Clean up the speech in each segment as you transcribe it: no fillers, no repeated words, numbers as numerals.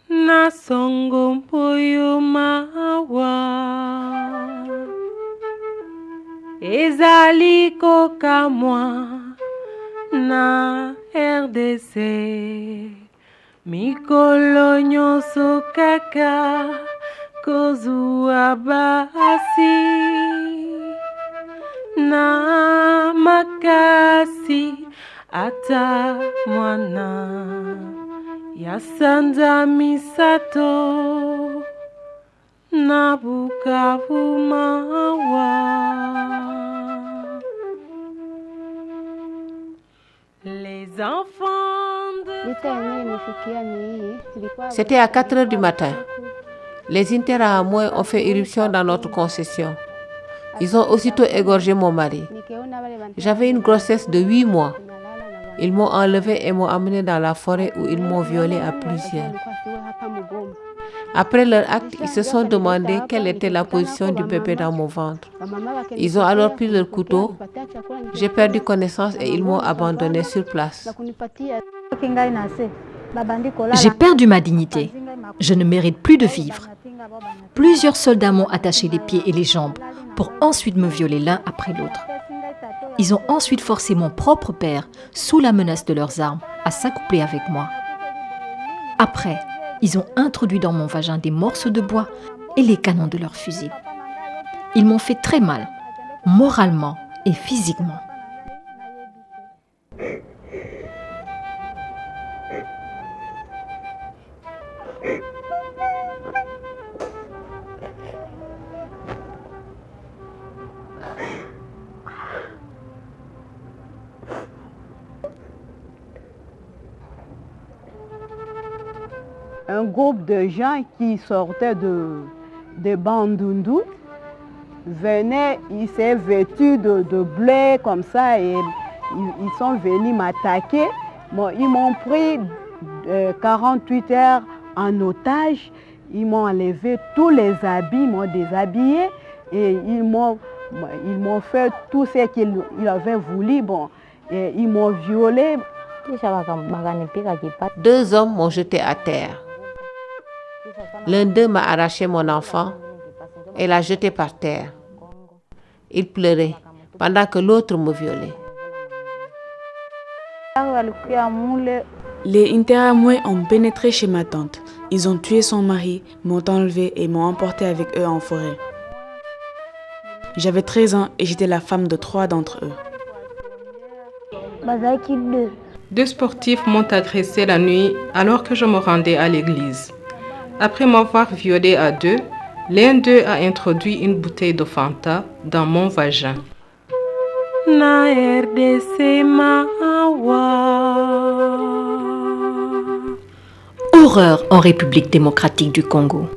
Nasongo mpoyo mawa ezali kokamwa na RDC mikolo nyonso kaka kozwa basi na makasi ata mwana ya sanza misato na Bukavu mawa. Les enfants de... C'était à 4 heures du matin. Les Interahamwe ont fait irruption dans notre concession. Ils ont aussitôt égorgé mon mari. J'avais une grossesse de 8 mois. Ils m'ont enlevé et m'ont emmené dans la forêt où ils m'ont violée à plusieurs. Après leur acte, ils se sont demandé quelle était la position du bébé dans mon ventre. Ils ont alors pris leur couteau. J'ai perdu connaissance et ils m'ont abandonné sur place. J'ai perdu ma dignité. Je ne mérite plus de vivre. Plusieurs soldats m'ont attaché les pieds et les jambes pour ensuite me violer l'un après l'autre. Ils ont ensuite forcé mon propre père, sous la menace de leurs armes, à s'accoupler avec moi. Après, ils ont introduit dans mon vagin des morceaux de bois et les canons de leurs fusils. Ils m'ont fait très mal, moralement et physiquement. Un groupe de gens qui sortaient de Bandundu venaient, ils s'est vêtus de blé comme ça et ils sont venus m'attaquer. Bon, ils m'ont pris 48 heures en otage. Ils m'ont enlevé tous les habits, ils m'ont déshabillé et ils m'ont fait tout ce qu'ils avaient voulu. Bon, et ils m'ont violé. 2 hommes m'ont jeté à terre. L'un d'eux m'a arraché mon enfant et l'a jeté par terre. Il pleurait pendant que l'autre me violait. Les Interahamwe ont pénétré chez ma tante. Ils ont tué son mari, m'ont enlevé et m'ont emporté avec eux en forêt. J'avais 13 ans et j'étais la femme de 3 d'entre eux. 2 sportifs m'ont agressé la nuit alors que je me rendais à l'église. Après m'avoir violée à 2, l'un d'eux a introduit une bouteille de Fanta dans mon vagin. Na RDC mawa. Horreur en République démocratique du Congo.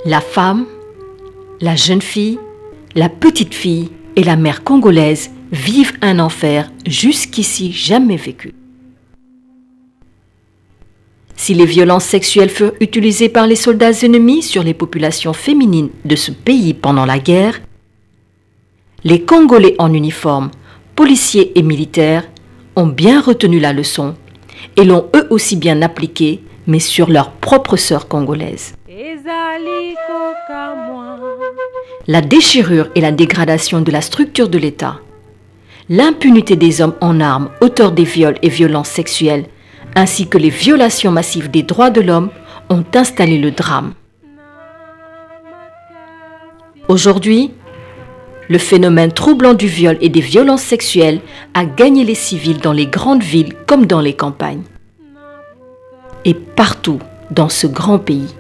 La femme, la jeune fille, la petite fille et la mère congolaise vivent un enfer jusqu'ici jamais vécu. Si les violences sexuelles furent utilisées par les soldats ennemis sur les populations féminines de ce pays pendant la guerre, les Congolais en uniforme, policiers et militaires, ont bien retenu la leçon et l'ont eux aussi bien appliquée, mais sur leurs propres sœurs congolaises. La déchirure et la dégradation de la structure de l'État, l'impunité des hommes en armes, auteurs des viols et violences sexuelles, ainsi que les violations massives des droits de l'homme ont installé le drame. Aujourd'hui, le phénomène troublant du viol et des violences sexuelles a gagné les civils dans les grandes villes comme dans les campagnes. Et partout dans ce grand pays,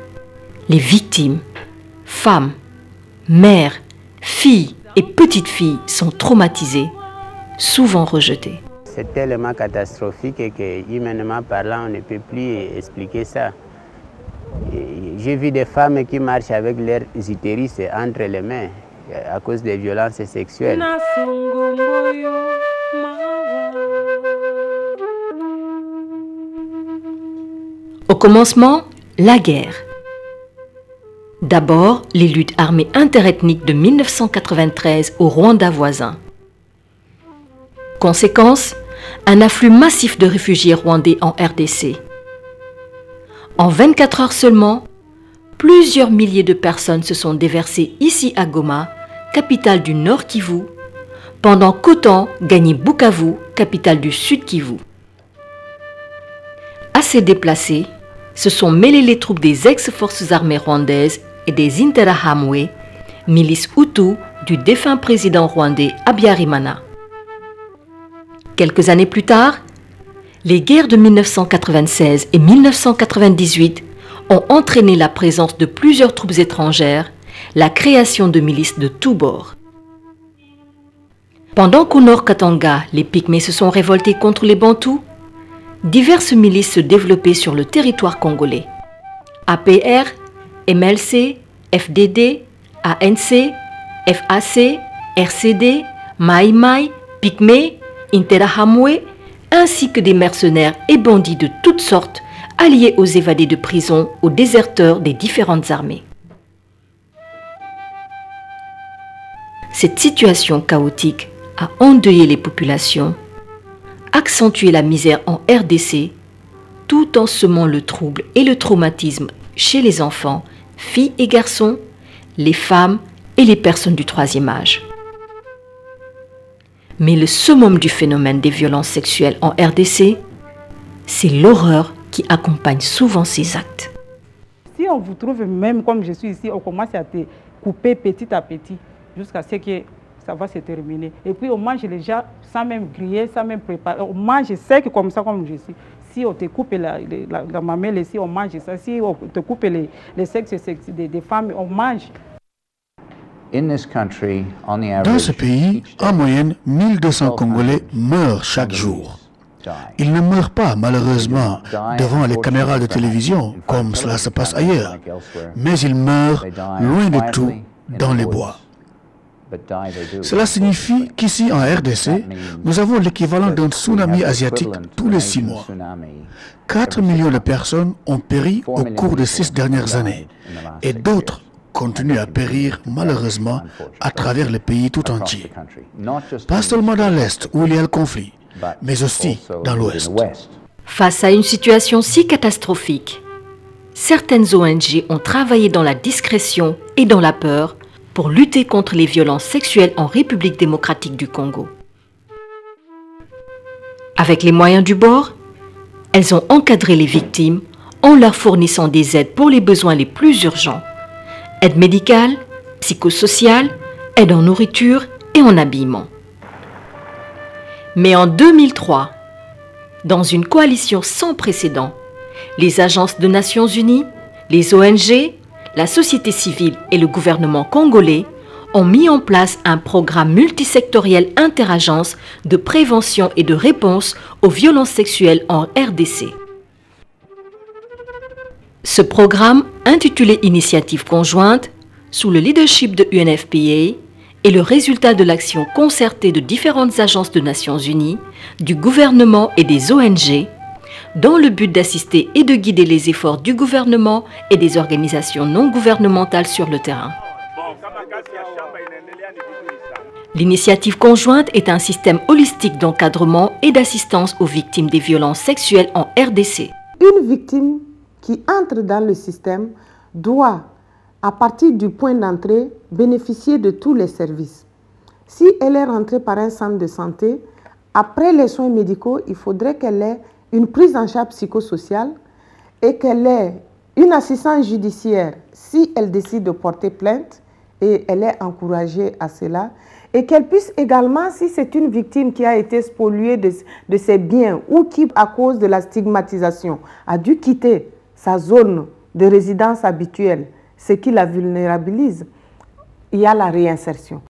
les victimes, femmes, mères, filles et petites filles sont traumatisées, souvent rejetées. C'est tellement catastrophique que, humainement parlant, on ne peut plus expliquer ça. J'ai vu des femmes qui marchent avec leurs utérus entre les mains à cause des violences sexuelles. Au commencement, la guerre. D'abord, les luttes armées interethniques de 1993 au Rwanda voisin. Conséquence, un afflux massif de réfugiés rwandais en RDC. En 24 heures seulement, plusieurs milliers de personnes se sont déversées ici à Goma, capitale du Nord Kivu, pendant qu'Otan gagnait Bukavu, capitale du Sud Kivu. À ces déplacés, se sont mêlées les troupes des ex-forces armées rwandaises et des Interahamwe, milices Hutu du défunt président rwandais Habyarimana. Quelques années plus tard, les guerres de 1996 et 1998 ont entraîné la présence de plusieurs troupes étrangères, la création de milices de tous bords. Pendant qu'au nord Katanga, les Pygmées se sont révoltés contre les Bantous, diverses milices se développaient sur le territoire congolais. APR, MLC, FDD, ANC, FAC, RCD, Mai Mai, Pygmée, Interahamwe, ainsi que des mercenaires et bandits de toutes sortes alliés aux évadés de prison, aux déserteurs des différentes armées. Cette situation chaotique a endeuillé les populations, accentué la misère en RDC, tout en semant le trouble et le traumatisme chez les enfants, filles et garçons, les femmes et les personnes du troisième âge. Mais le summum du phénomène des violences sexuelles en RDC, c'est l'horreur qui accompagne souvent ces actes. Si on vous trouve même comme je suis ici, on commence à te couper petit à petit jusqu'à ce que ça va se terminer. Et puis on mange les gens sans même griller, sans même préparer. On mange sec comme ça, comme je suis. Si on te coupe la mamelle ici, on mange ça. Si on te coupe les sexes des femmes, on mange. Dans ce pays, en moyenne, 1200 Congolais meurent chaque jour. Ils ne meurent pas, malheureusement, devant les caméras de télévision, comme cela se passe ailleurs, mais ils meurent loin de tout, dans les bois. Cela signifie qu'ici, en RDC, nous avons l'équivalent d'un tsunami asiatique tous les 6 mois. 4 millions de personnes ont péri au cours des 6 dernières années, et d'autres continuent à périr malheureusement à travers le pays tout entier. Pas seulement dans l'Est où il y a le conflit, mais aussi dans l'Ouest. Face à une situation si catastrophique, certaines ONG ont travaillé dans la discrétion et dans la peur pour lutter contre les violences sexuelles en République démocratique du Congo. Avec les moyens du bord, elles ont encadré les victimes en leur fournissant des aides pour les besoins les plus urgents. Aide médicale, psychosociale, aide en nourriture et en habillement. Mais en 2003, dans une coalition sans précédent, les agences de Nations Unies, les ONG, la société civile et le gouvernement congolais ont mis en place un programme multisectoriel interagences de prévention et de réponse aux violences sexuelles en RDC. Ce programme, intitulé Initiative conjointe, sous le leadership de UNFPA, est le résultat de l'action concertée de différentes agences de Nations Unies, du gouvernement et des ONG, dans le but d'assister et de guider les efforts du gouvernement et des organisations non gouvernementales sur le terrain. L'initiative conjointe est un système holistique d'encadrement et d'assistance aux victimes des violences sexuelles en RDC. Une victime qui entre dans le système doit, à partir du point d'entrée, bénéficier de tous les services. Si elle est rentrée par un centre de santé, après les soins médicaux, il faudrait qu'elle ait une prise en charge psychosociale et qu'elle ait une assistance judiciaire si elle décide de porter plainte, et elle est encouragée à cela, et qu'elle puisse également, si c'est une victime qui a été spoliée de ses biens ou qui, à cause de la stigmatisation, a dû quitter sa zone de résidence habituelle, ce qui la vulnérabilise, il y a la réinsertion.